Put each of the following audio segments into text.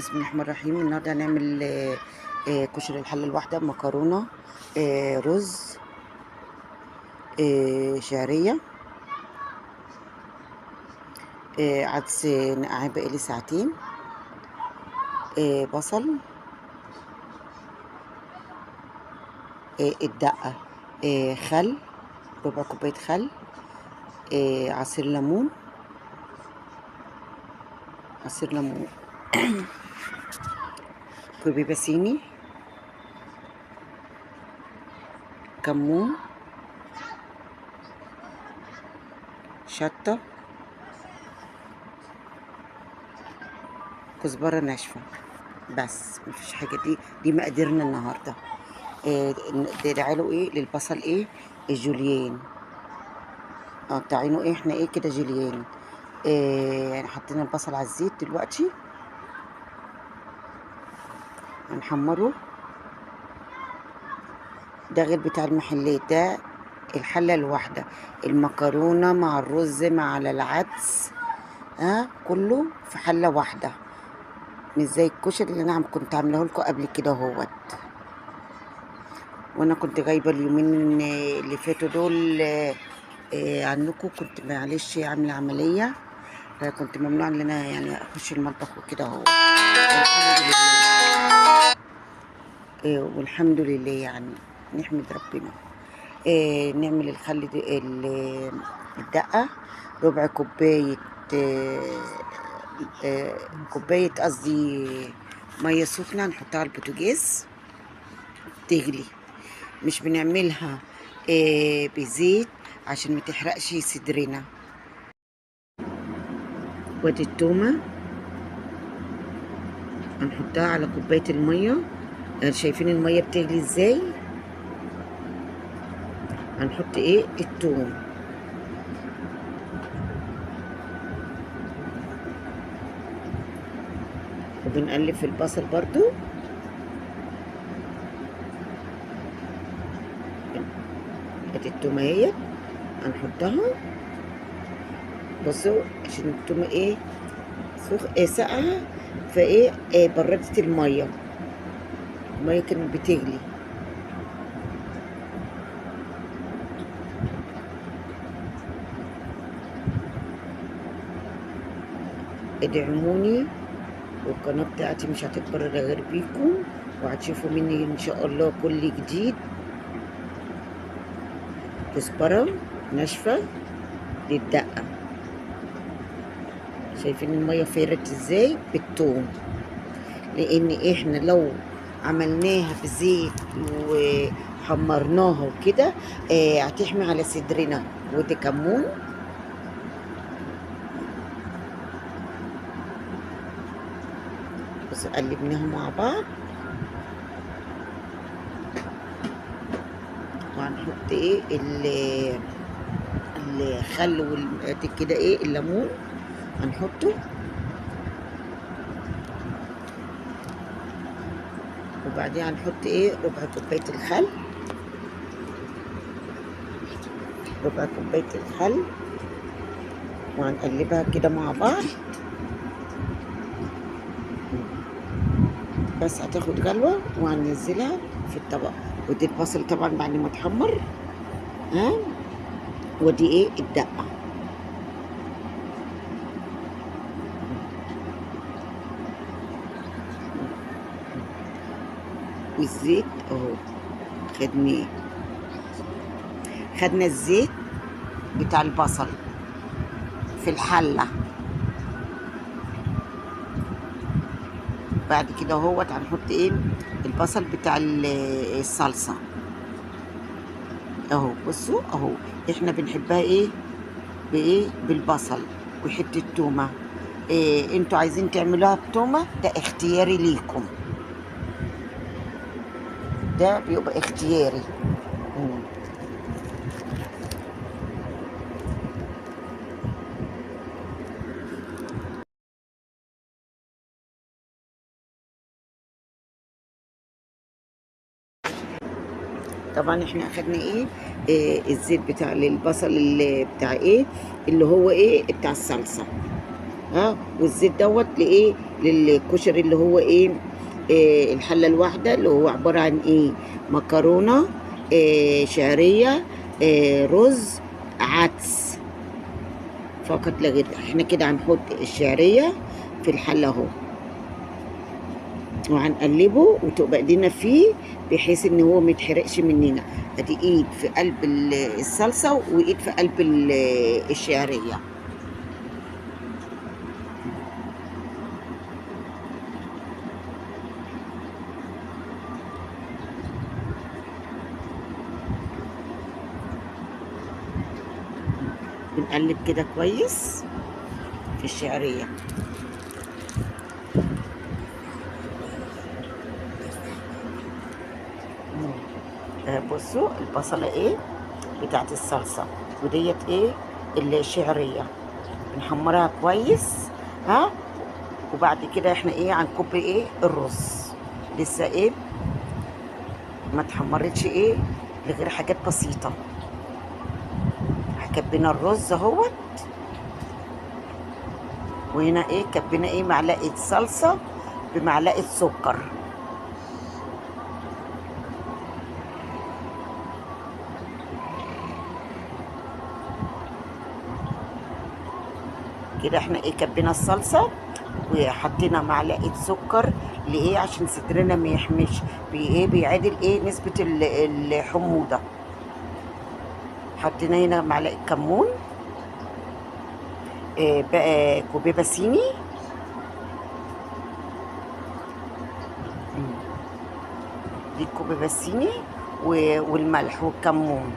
بسم الله الرحمن الرحيم. النهارده هنعمل كشري الحله الواحده، مكرونه، رز، شعريه، عدس نقعاه بقالي ساعتين، بصل، الدقه، خل، ربع كوبايه خل، عصير ليمون، كوبيبه صيني، كمون، شطه، كزبره ناشفه. بس مفيش حاجه. دي مقاديرنا النهارده. تعالوا للبصل الجوليين. بتاعينه احنا كده جوليين. يعني حطينا البصل على الزيت دلوقتي، هنحمره. ده غير بتاع المحلات، ده الحله الواحده، المكرونه مع الرز مع العدس، كله في حله واحده، مش زي الكشري اللي انا كنت عاملاه لكم قبل كده اهوت. وانا كنت جايبه اليومين اللي فاتوا دول عنكم، كنت معلش عامله عمليه، فكنت ممنوع ان انا يعني اخش المطبخ وكده اهو. والحمد لله. والحمد لله يعني، نحمد ربنا. نعمل الخل الدقه، ربع كوبايه، كوبايه قصدي ميه سخنه، نحطها على البوتاجاز تغلي. مش بنعملها بزيت عشان ما تحرقش صدرنا. وادي التومه هنحطها على كوبايه الميه. شايفين الميه بتغلي ازاي؟ هنحط التوم، وبنقلب في البصل برضو. ادي التومه اهي هنحطها. بصوا عشان التومه ساقعه، بردت الميه كانت بتغلي. ادعموني، والقناه بتاعتي مش هتكبر الا غير بيكم، وهتشوفوا مني ان شاء الله كل جديد. كزبره ناشفه للدقه. شايفين الميه فارت ازاي بالثوم؟ لان احنا لو عملناها بزيت وحمرناها وكده هتحمي على صدرنا. ودي كمون، بس قلبناهم مع بعض. وهنحط الخل كده الليمون هنحطه. وبعدين هنحط ربع كوبايه الخل، وهنقلبها كده مع بعض. بس هتاخد غلوه وهننزلها في الطبق. ودي البصل طبعا بعد ما اتحمر. ودي الدقه. والزيت اهو خدنا الزيت بتاع البصل في الحله. بعد كده اهوت هنحط البصل بتاع الصلصه اهو. بصوا اهو، احنا بنحبها بالبصل وحته تومه. انتوا عايزين تعملوها بتومه، ده اختياري ليكم، ده بيبقى اختياري. طبعا احنا اخدنا الزيت بتاع البصل اللي بتاع اللي هو بتاع الصلصه. ها. والزيت دوت لايه؟ للكشري اللي هو ايه؟ الحله الواحده اللي هو عباره عن ايه؟ مكرونه، شعريه، رز، عدس، فقط لا غير. احنا كده هنحط الشعريه في الحله اهو، وهنقلبه وتبقى ايدينا فيه بحيث ان هو ما يتحرقش مننا. ادي ايد في قلب الصلصه وايد في قلب الشعريه. بنقلب كده كويس في الشعريه. بصوا البصله ايه بتاعت الصلصه، وديت ايه الشعريه. بنحمرها كويس، ها. وبعد كده احنا ايه هنكب ايه الرز، لسه ايه ما اتحمرتش ايه لغير حاجات بسيطه. كبينا الرز اهوت، وهنا ايه كبينا ايه معلقه صلصه بمعلقه سكر. كده احنا ايه كبينا الصلصه وحطينا معلقه سكر لايه عشان صدرنا ما يحمش، ايه بيعادل ايه نسبه الحموضه. حطينا هنا معلقه كمون، بقى كوبيبه صيني، دي الكوبيبه الصيني، والملح والكمون.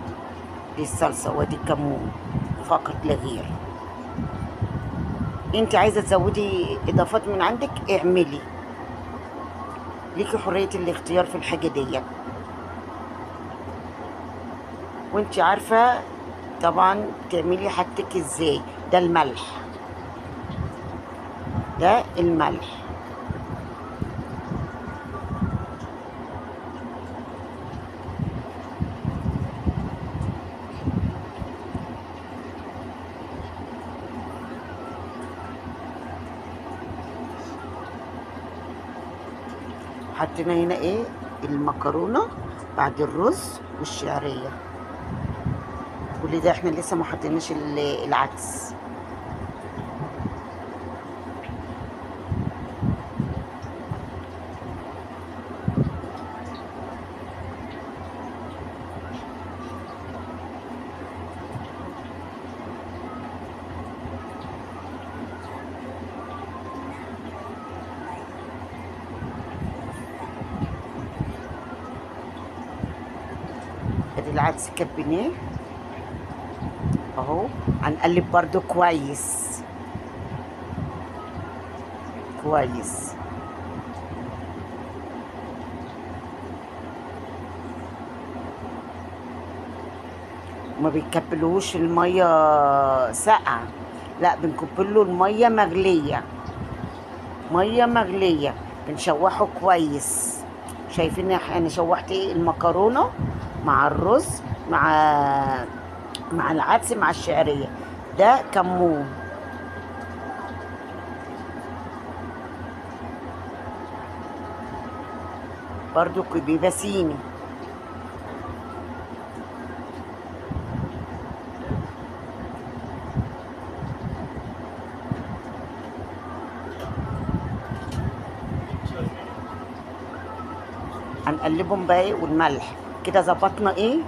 دي الصلصه ودي الكمون فقط لا غير. انت عايزه تزودي اضافات من عندك اعملي، ليكي حريه الاختيار في الحاجه دي. وانت عارفه طبعا تعملي حاجتك ازاي. ده الملح، ده الملح. حطينا هنا ايه المكرونه بعد الرز والشعريه. كل ده احنا لسه ما حطيناش العدس. ادي العدس كبيناه اهو. هنقلب برضو كويس كويس. ما بيكبلوش الميه ساقعه، لا بنكبله الميه مغليه، ميه مغليه. بنشوحه كويس. شايفين انا شوحت ايه المكرونه مع الرز مع العدس مع الشعريه. ده كمون، برضو بيبقى صيني. هنقلبهم بقى ايه والملح. كده ظبطنا ايه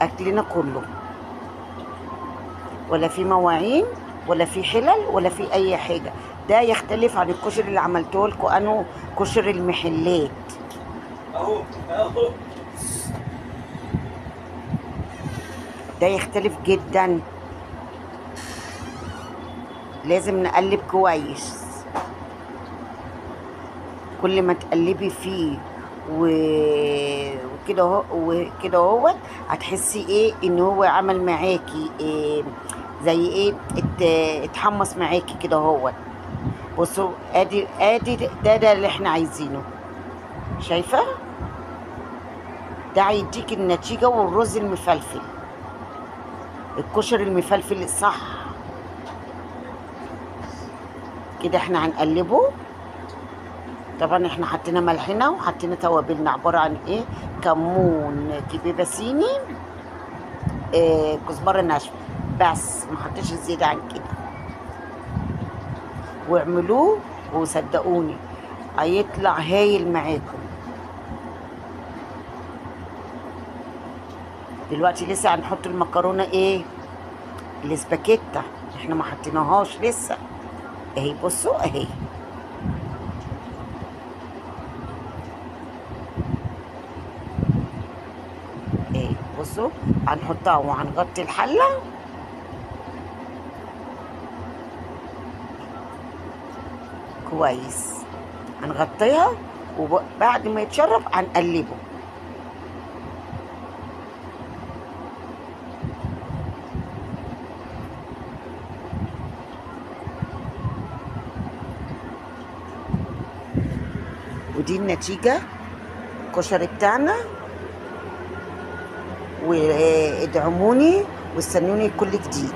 اكلنا كله، ولا في مواعين ولا في حلل ولا في اي حاجه. ده يختلف عن الكشري اللي عملته لكم انه كشري المحلات. اهو اهو ده يختلف جدا. لازم نقلب كويس. كل ما تقلبي فيه وكده اهو وكده اهوت هتحسي ايه ان هو عمل معاكي إيه زي ايه اتحمص معاكي كده اهوت. بصوا ادي ده اللي احنا عايزينه. شايفه؟ ده هيديك النتيجه. والرز المفلفل، الكشري المفلفل الصح. كده احنا هنقلبه. طبعا احنا حطينا ملحنا وحطينا توابلنا عباره عن ايه: كمون، كبيبه صيني، كزبره ناشفه، بس ما حطيتش زياده عن كده. واعملوه وصدقوني هيطلع هايل معاكم. دلوقتي لسه هنحط المكرونه ايه، الاسباجيتا، احنا ما حطيناهاش لسه اهي. بصوا اهي، اهي بصوا هنحطها وهنغطي الحله كويس. هنغطيها وبعد ما يتشرب هنقلبه. ودي النتيجة الكشري بتاعنا. وادعموني واستنوني كل جديد.